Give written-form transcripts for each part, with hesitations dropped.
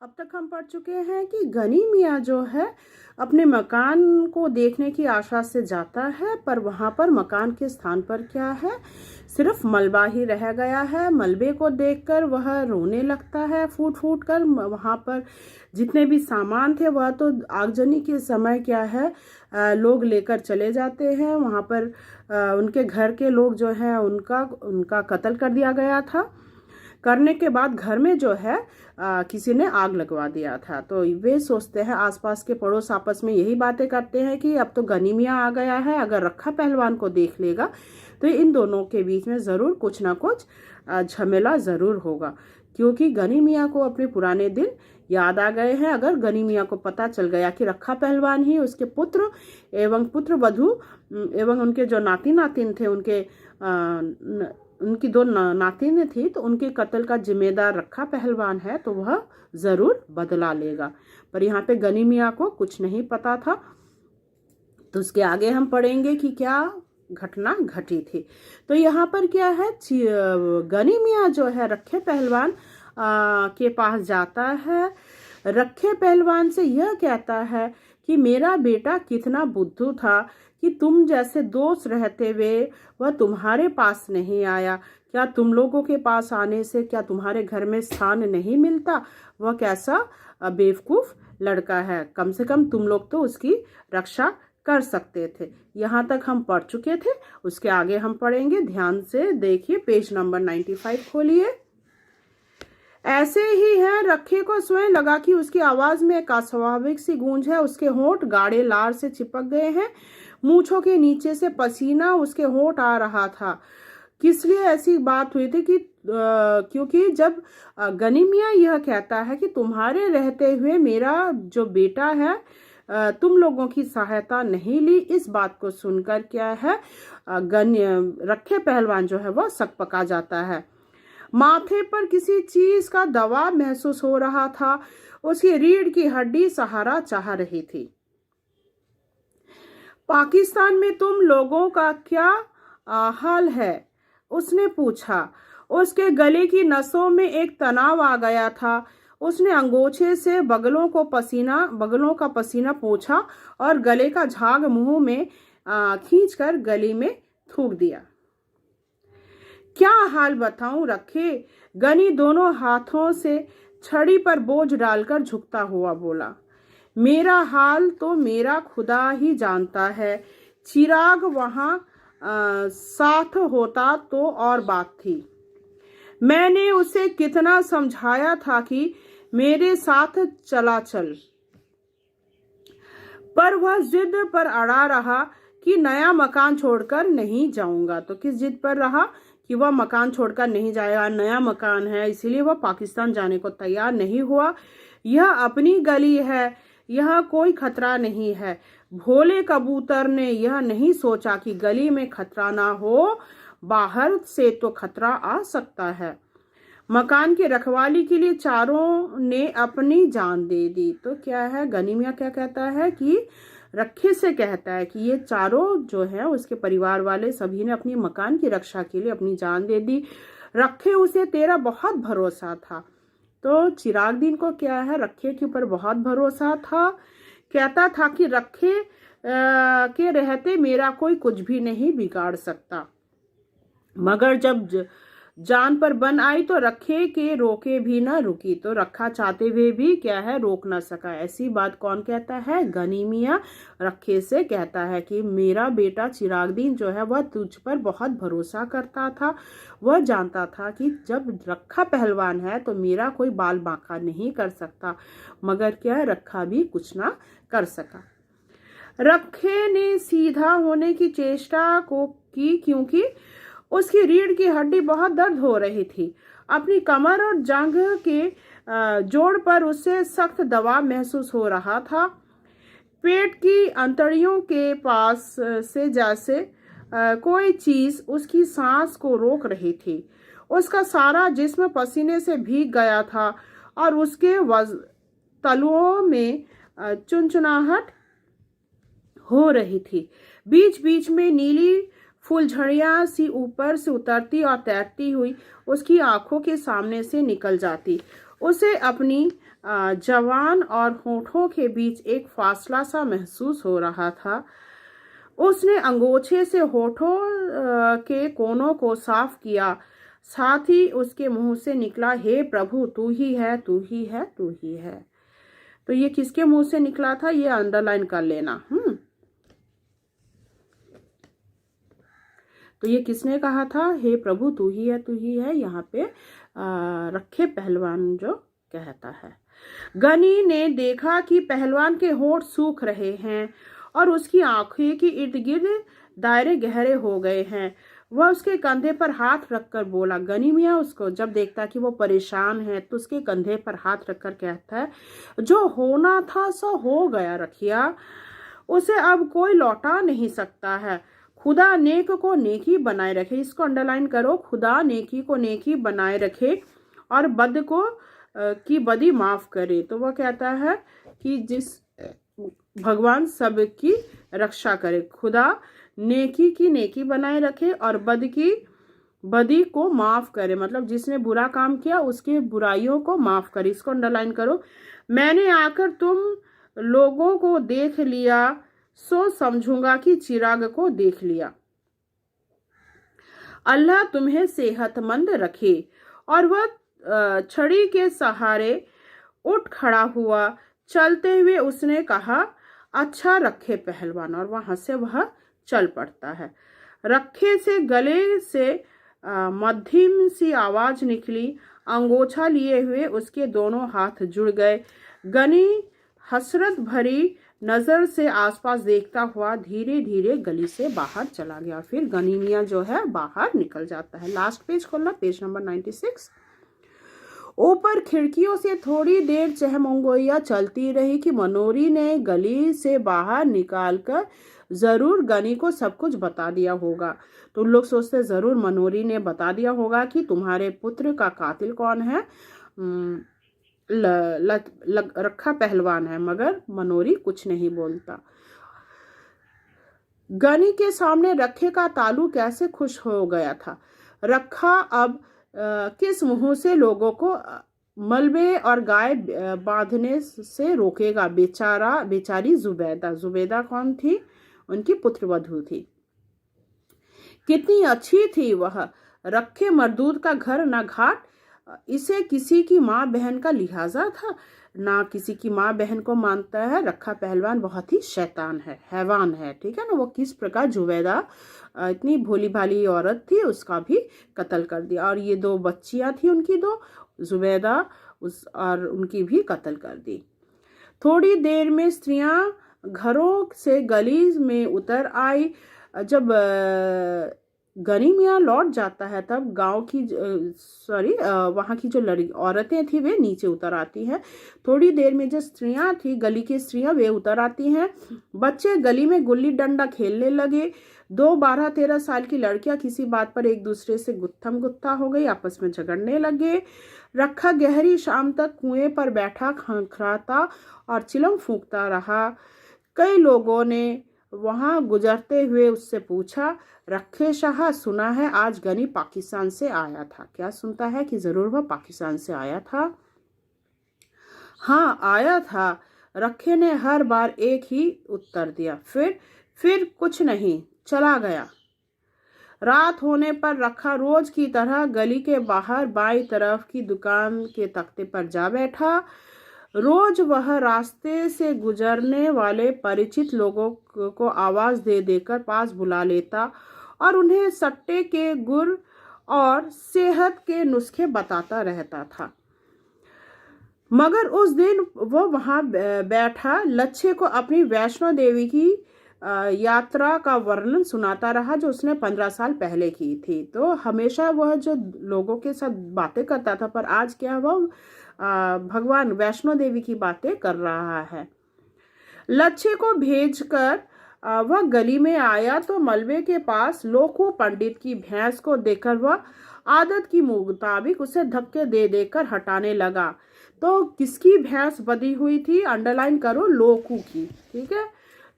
अब तक हम पढ़ चुके हैं कि गनी मियाँ जो है अपने मकान को देखने की आशा से जाता है, पर वहाँ पर मकान के स्थान पर क्या है, सिर्फ मलबा ही रह गया है। मलबे को देखकर वह रोने लगता है फूट फूट कर। वहाँ पर जितने भी सामान थे वह तो आगजनी के समय क्या है लोग लेकर चले जाते हैं। वहाँ पर उनके घर के लोग जो है उनका कत्ल कर दिया गया था। करने के बाद घर में जो है किसी ने आग लगवा दिया था। तो वे सोचते हैं, आसपास के पड़ोस आपस में यही बातें करते हैं कि अब तो गनी मियाँ आ गया है, अगर रखा पहलवान को देख लेगा तो इन दोनों के बीच में ज़रूर कुछ ना कुछ झमेला ज़रूर होगा, क्योंकि गनी मियाँ को अपने पुराने दिन याद आ गए हैं। अगर गनी मियाँ को पता चल गया कि रखा पहलवान ही उसके पुत्र एवं पुत्र वधू एवं उनके जो नाती नातिन थे, उनकी दो नातिन थी, तो उनके कत्ल का जिम्मेदार रखा पहलवान है, तो वह ज़रूर बदला लेगा। पर यहाँ पे गनी मियाँ को कुछ नहीं पता था। तो उसके आगे हम पढ़ेंगे कि क्या घटना घटी थी। तो यहाँ पर क्या है, गनी मियाँ जो है रखे पहलवान के पास जाता है। रखे पहलवान से यह कहता है कि मेरा बेटा कितना बुद्धू था कि तुम जैसे दोस्त रहते हुए वह तुम्हारे पास नहीं आया। क्या तुम लोगों के पास आने से क्या तुम्हारे घर में स्थान नहीं मिलता? वह कैसा बेवकूफ़ लड़का है, कम से कम तुम लोग तो उसकी रक्षा कर सकते थे। यहाँ तक हम पढ़ चुके थे, उसके आगे हम पढ़ेंगे। ध्यान से देखिए, पेज नंबर 95 खोलिए। ऐसे ही है, रखे को स्वयं लगा कि उसकी आवाज में एक अस्वाभाविक सी गूंज है। उसके होंठ गाढ़े लार से चिपक गए हैं, मूंछों के नीचे से पसीना उसके होंठ आ रहा था। किस लिए ऐसी बात हुई थी कि क्योंकि जब गनी मियाँ यह कहता है कि तुम्हारे रहते हुए मेरा जो बेटा है तुम लोगों की सहायता नहीं ली, इस बात को सुनकर क्या है रखे पहलवान जो है वह सकपका जाता है। माथे पर किसी चीज का दबाव महसूस हो रहा था। उसकी रीढ़ की हड्डी सहारा चाह रही थी। पाकिस्तान में तुम लोगों का क्या हाल है? उसने पूछा। उसके गले की नसों में एक तनाव आ गया था। उसने अंगोछे से बगलों का पसीना पोंछा और गले का झाग मुंह में खींचकर गले में थूक दिया। क्या हाल बताऊं रखे? गनी दोनों हाथों से छड़ी पर बोझ डालकर झुकता हुआ बोला। मेरा हाल तो मेरा खुदा ही जानता है। चिराग वहां साथ होता तो और बात थी। मैंने उसे कितना समझाया था कि मेरे साथ चला चल, पर वह जिद पर अड़ा रहा कि नया मकान छोड़कर नहीं जाऊंगा। तो किस जिद पर रहा कि वह मकान छोड़कर नहीं जाएगा? नया मकान है, इसीलिए वह पाकिस्तान जाने को तैयार नहीं हुआ। यह अपनी गली है, यह कोई खतरा नहीं है। भोले कबूतर ने यह नहीं सोचा कि गली में खतरा ना हो, बाहर से तो खतरा आ सकता है। मकान की रखवाली के लिए चारों ने अपनी जान दे दी। तो क्या है, गनी मियाँ क्या कहता है कि रखे से कहता है कि ये चारों जो है उसके परिवार वाले सभी ने अपनी मकान की रक्षा के लिए अपनी जान दे दी। रखे उसे तेरा बहुत भरोसा था। तो चिरागदीन को क्या है, रखे के ऊपर बहुत भरोसा था। कहता था कि रखे के रहते मेरा कोई कुछ भी नहीं बिगाड़ सकता। मगर जब जान पर बन आई तो रखे के रोके भी न रुकी। तो रखा चाहते हुए भी क्या है, रोक ना सका। ऐसी बात कौन कहता है? गनी मियाँ रखे से कहता है कि मेरा बेटा चिरागदीन जो है वह तुझ पर बहुत भरोसा करता था। वह जानता था कि जब रखा पहलवान है तो मेरा कोई बाल बांका नहीं कर सकता। मगर क्या है, रखा भी कुछ ना कर सका। रखे ने सीधा होने की चेष्टा को की, क्योंकि उसकी रीढ़ की हड्डी बहुत दर्द हो रही थी। अपनी कमर और जांघ के जोड़ पर उसे सख्त दबाव महसूस हो रहा था। पेट की अंतड़ियों के पास से जैसे कोई चीज उसकी सांस को रोक रही थी। उसका सारा जिस्म पसीने से भीग गया था और उसके तलुओं में चुनचुनाहट हो रही थी। बीच बीच में नीली फुलझड़ियां सी ऊपर से उतरती और तैरती हुई उसकी आंखों के सामने से निकल जाती। उसे अपनी जवान और होठों के बीच एक फासला सा महसूस हो रहा था। उसने अंगोछे से होठों के कोनों को साफ किया, साथ ही उसके मुंह से निकला, हे प्रभु, तू ही है, तू ही है, तू ही है। तो ये किसके मुंह से निकला था, ये अंडरलाइन कर लेना। तो ये किसने कहा था, हे प्रभु तू ही है, तू ही है, यहाँ पे रखे पहलवान जो कहता है। गनी ने देखा कि पहलवान के होंठ सूख रहे हैं और उसकी आंखें की इर्द गिर्द दायरे गहरे हो गए हैं। वह उसके कंधे पर हाथ रखकर बोला। गनी मियाँ उसको जब देखता कि वो परेशान है तो उसके कंधे पर हाथ रखकर कहता है, जो होना था सो हो गया रखिया, उसे अब कोई लौटा नहीं सकता है। खुदा नेक को नेकी बनाए रखे, इसको अंडरलाइन करो, खुदा नेकी को नेकी बनाए रखे और बद को की बदी माफ करे। तो वह कहता है कि जिस भगवान सबकी रक्षा करे, खुदा नेकी की नेकी बनाए रखे और बद की बदी को माफ करे, मतलब जिसने बुरा काम किया उसके बुराइयों को माफ करे। इसको अंडरलाइन करो। मैंने आकर तुम लोगों को देख लिया, सो समझूंगा कि चिराग को देख लिया। अल्लाह तुम्हें सेहतमंद रखे। और वह छड़ी के सहारे उठ खड़ा हुआ। चलते हुए उसने कहा, अच्छा रखे पहलवान, और वहां से वह चल पड़ता है। रखे से गले से मध्यम सी आवाज निकली। अंगोछा लिए हुए उसके दोनों हाथ जुड़ गए। गनी हसरत भरी नजर से आसपास देखता हुआ धीरे धीरे गली से बाहर चला गया। फिर गनी मियाँ जो है बाहर निकल जाता है। लास्ट पेज खोलना, पेज नंबर 96। ऊपर खिड़कियों से थोड़ी देर चहमंगोइयां चलती रही कि मनोरी ने गली से बाहर निकालकर जरूर गनी को सब कुछ बता दिया होगा। तो लोग सोचते जरूर मनोरी ने बता दिया होगा कि तुम्हारे पुत्र का कातिल कौन है, रखा पहलवान है, मगर मनोरी कुछ नहीं बोलता। गनी के सामने रखे का तालू कैसे खुश हो गया था। रखा अब किस मुंह से लोगों को मलबे और गाय बांधने से रोकेगा। बेचारी जुबैदा कौन थी, उनकी पुत्रवधू थी। कितनी अच्छी थी वह। रखे मरदूद का घर न घाट, इसे किसी की माँ बहन का लिहाजा था, ना किसी की माँ बहन को मानता है। रखा पहलवान बहुत ही शैतान है, हैवान है, ठीक है ना। वो किस प्रकार जुबैदा इतनी भोली भाली औरत थी, उसका भी कत्ल कर दिया। और ये दो बच्चियां थी उनकी, दो जुबैदा और उनकी भी कत्ल कर दी। थोड़ी देर में स्त्रियां घरों से गली में उतर आई। जब गनी मियाँ लौट जाता है तब गांव की वहाँ की जो औरतें थी वे नीचे उतर आती हैं। थोड़ी देर में जो स्त्रियां थी, गली की स्त्रियां, वे उतर आती हैं। बच्चे गली में गुल्ली डंडा खेलने लगे। 2 12-13 साल की लड़कियां किसी बात पर एक दूसरे से गुत्थम गुत्था हो गई, आपस में झगड़ने लगे। रखा गहरी शाम तक कुएं पर बैठा खंखराता और चिलम फूंकता रहा। कई लोगों ने वहां गुजरते हुए उससे पूछा, रखे शाह, सुना है आज गनी पाकिस्तान से आया था। क्या सुनता है कि जरूर वह पाकिस्तान से आया था। हाँ आया था, रखे ने हर बार एक ही उत्तर दिया। फिर कुछ नहीं, चला गया। रात होने पर रखा रोज की तरह गली के बाहर बाईं तरफ की दुकान के तख्ते पर जा बैठा। रोज वह रास्ते से गुजरने वाले परिचित लोगों को आवाज दे देकर पास बुला लेता और उन्हें सट्टे के गुर और सेहत के नुस्खे बताता रहता था। मगर उस दिन वो वहां बैठा लच्छे को अपनी वैष्णो देवी की यात्रा का वर्णन सुनाता रहा जो उसने 15 साल पहले की थी। तो हमेशा वह जो लोगों के साथ बातें करता था, पर आज क्या वह भगवान वैष्णो देवी की बातें कर रहा है। लच्छे को भेजकर वह गली में आया तो मलबे के पास लोकू पंडित की भैंस को देखकर वह आदत की मुताबिक उसे धक्के दे देकर हटाने लगा। तो किसकी भैंस बधी हुई थी, अंडरलाइन करो, लोकू की, ठीक है।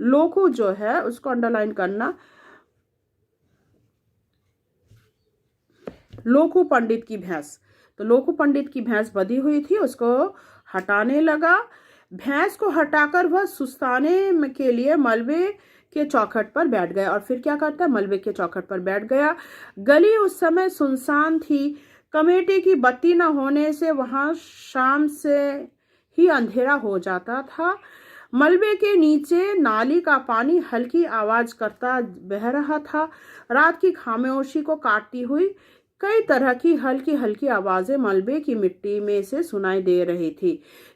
लोकू जो है उसको अंडरलाइन करना, लोकू पंडित की भैंस। तो लोकू पंडित की भैंस बंधी हुई थी, उसको हटाने लगा। भैंस को हटाकर वह सुस्ताने के लिए मलबे के चौखट पर बैठ गया। और फिर क्या करता है, मलबे के चौखट पर बैठ गया। गली उस समय सुनसान थी। कमेटी की बत्ती न होने से वहां शाम से ही अंधेरा हो जाता था। मलबे के नीचे नाली का पानी हल्की आवाज करता बह रहा था। रात की खामोशी को काटती हुई कई तरह की हल्की हल्की आवाजें मलबे की मिट्टी में से सुनाई दे रही थी,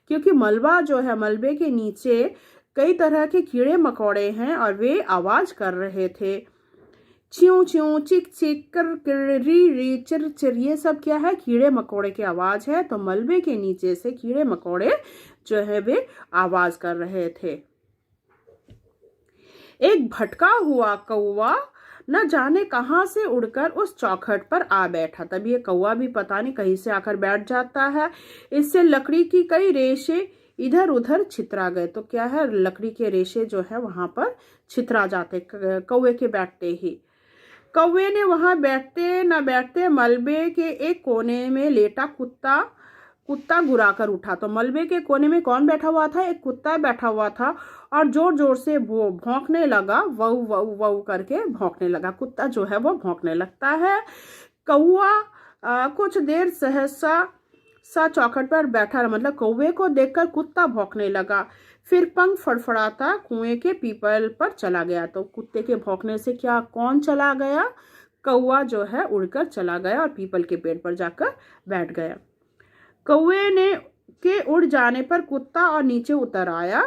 क्योंकि मलबा जो है, मलबे के नीचे कई तरह के कीड़े मकोड़े हैं और वे आवाज कर रहे थे। च्यों च्यों, चिक चिक, कर कर, री री, चिर चिर, ये सब क्या है, कीड़े मकोड़े की आवाज है। तो मलबे के नीचे से कीड़े मकोड़े जो है वे आवाज कर रहे थे। एक भटका हुआ कौवा न जाने कहां से उड़कर उस चौखट पर आ बैठा। तब ये कौवा भी पता नहीं कहीं से आकर बैठ जाता है। इससे लकड़ी की कई रेशे इधर उधर छितरा गए। तो क्या है, लकड़ी के रेशे जो है वहां पर छितरा जाते कौवे के बैठते ही। कौवे ने वहां बैठते न बैठते मलबे के एक कोने में लेटा कुत्ता गुराकर उठा। तो मलबे के कोने में कौन बैठा हुआ था, एक कुत्ता बैठा हुआ था और जोर जोर से वो भौंकने लगा, वऊ वऊ वऊ करके भौंकने लगा। कुत्ता जो है वो भौंकने लगता है। कौवा कुछ देर सहसा चौखट पर बैठा रहा, मतलब कौवे को देखकर कुत्ता भौंकने लगा। फिर पंख फड़फड़ाता कुएं के पीपल पर चला गया। तो कुत्ते के भौंकने से क्या, कौन चला गया, कौवा जो है उड़कर चला गया और पीपल के पेड़ पर जाकर बैठ गया। कौवे के उड़ जाने पर कुत्ता और नीचे उतर आया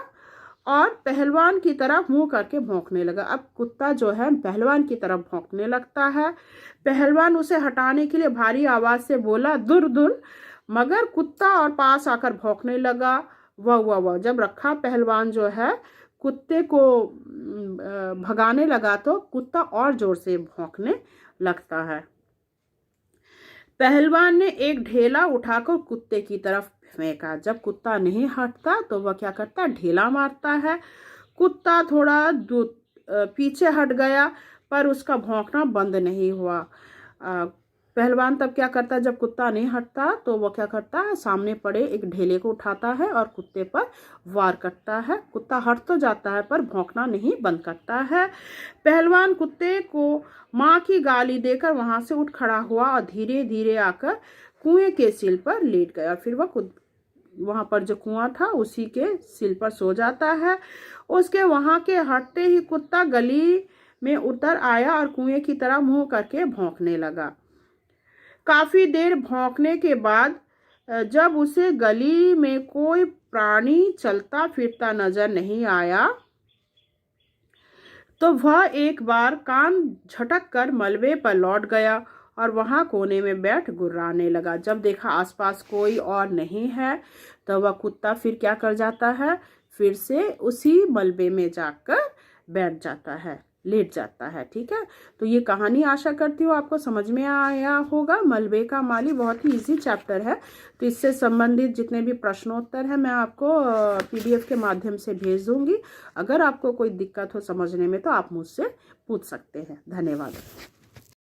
और पहलवान की तरफ मुंह करके भौंकने लगा। अब कुत्ता जो है पहलवान की तरफ भौंकने लगता है। पहलवान उसे हटाने के लिए भारी आवाज से बोला, दुर दुर, मगर कुत्ता और पास आकर भौंकने लगा। वाह वाह वाह। जब रखा पहलवान जो है कुत्ते को भगाने लगा तो कुत्ता और जोर से भौंकने लगता है। पहलवान ने एक ढेला उठाकर कुत्ते की तरफ फेंका। जब कुत्ता नहीं हटता तो वह क्या करता है, ढेला मारता है। कुत्ता थोड़ा पीछे हट गया पर उसका भौंकना बंद नहीं हुआ। पहलवान तब क्या करता है, जब कुत्ता नहीं हटता तो वो क्या करता है, सामने पड़े एक ढेले को उठाता है और कुत्ते पर वार करता है। कुत्ता हट तो जाता है पर भौंकना नहीं बंद करता है। पहलवान कुत्ते को माँ की गाली देकर वहां से उठ खड़ा हुआ और धीरे धीरे आकर कुएं के सिल पर लेट गया। फिर वह वहां पर जो कुआं था उसी के सिल पर सो जाता है। उसके वहां के हटते ही कुत्ता गली में उतर आया और कुएं की तरह मुंह करके भौंकने लगा। काफी देर भौंकने के बाद जब उसे गली में कोई प्राणी चलता फिरता नजर नहीं आया तो वह एक बार कान झटक कर मलबे पर लौट गया और वहां कोने में बैठ गुर्राने लगा। जब देखा आसपास कोई और नहीं है तो वह कुत्ता फिर क्या कर जाता है, फिर से उसी मलबे में जाकर बैठ जाता है, लेट जाता है। ठीक है, तो ये कहानी आशा करती हूँ आपको समझ में आया होगा। मलबे का माली बहुत ही इजी चैप्टर है, तो इससे संबंधित जितने भी प्रश्नोत्तर है मैं आपको PDF के माध्यम से भेज दूंगी। अगर आपको कोई दिक्कत हो समझने में तो आप मुझसे पूछ सकते हैं। धन्यवाद।